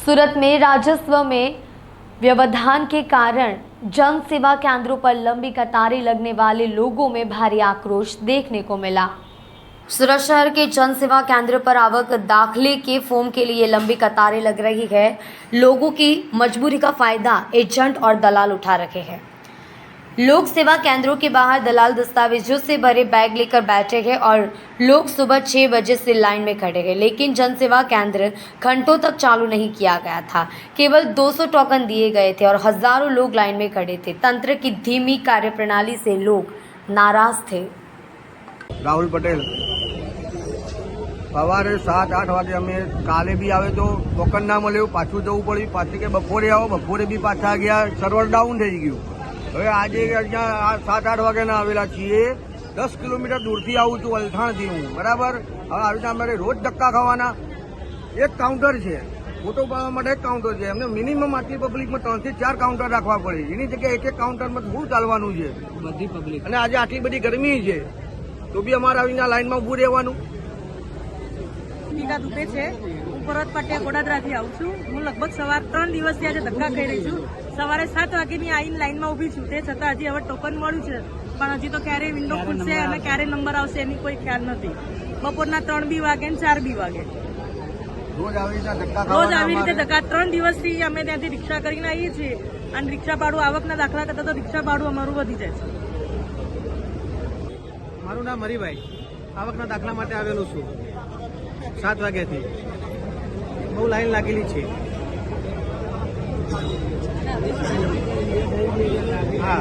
सूरत में राजस्व में व्यवधान के कारण जन सेवा केंद्रों पर लंबी कतारें लगने वाले लोगों में भारी आक्रोश देखने को मिला। सूरत शहर के जन सेवा केंद्र पर आवक दाखिले के फॉर्म के लिए लंबी कतारें लग रही है। लोगों की मजबूरी का फायदा एजेंट और दलाल उठा रहे हैं। लोक सेवा केंद्रों के बाहर दलाल दस्तावेजों से भरे बैग लेकर बैठे हैं और लोग सुबह 6 बजे से लाइन में खड़े हैं, लेकिन जन सेवा केंद्र घंटों तक चालू नहीं किया गया था। केवल 200 टोकन दिए गए थे और हजारों लोग लाइन में खड़े थे। तंत्र की धीमी कार्यप्रणाली से लोग नाराज थे। राहुल पटेल सवारे 7-8 वागे अमे काले भी आवे तो टोकन ना मळ्યું, पाछું જવું પડ્યું, પાછી કે બપોરે આવો, બપોરે બી પાછા ગયા, સર્વર ડાઉન થઈ ગયું। હવે આજે અહીંયા 7-8 વાગ્યાના આવેલા છીએ। 10 કિલોમીટર દૂરથી આવું છું, અલથાણથી હું, બરાબર। હવે આવી રીતે અમારે રોજ ધક્કા ખાવાના। એક કાઉન્ટર છે, ફોટો પાડવા માટે એક કાઉન્ટર છે, એમને મિનિમમ આટલી પબ્લિકમાં 3 થી 4 કાઉન્ટર રાખવા પડે। એની જગ્યાએ એક કાઉન્ટરમાં શું ચાલવાનું છે બધી પબ્લિક? અને આજે આટલી બધી ગરમી છે તો બી અમારે આવીને લાઈનમાં ઊભું રહેવાનું। ટીકા દુબે છે, હું પરત પાટિયા ગોડાદરાથી આવું છું। હું લગભગ સવાર 3 દિવસથી આજે ધક્કા ખાઈ રહી છું। સવારે 7 વાગ્યાની આવીને લાઈનમાં ઊભી છું, તે છતાં હજી હવે ટોકન મળ્યું છે, પણ હજી તો ક્યારે વિન્ડો ખુલશે અને ક્યારે નંબર આવશે એની કોઈ ખ્યાલ નથી। બપોરના 3 બી વાગે ને 4 બી વાગે રોજ આવી રીતે ધક્કા 3 દિવસથી અમે ત્યાંથી રિક્ષા કરીને આવીએ છીએ અને રિક્ષા ભાડું આવકના દાખલા કરતા તો રિક્ષા ભાડું અમારું વધી જાય છે। મારું નામ હરિભાઈ, આવકના દાખલા માટે આવેલો છું 7 વાગ્યાથી। બહુ લાઈન લાગેલી છે। હા।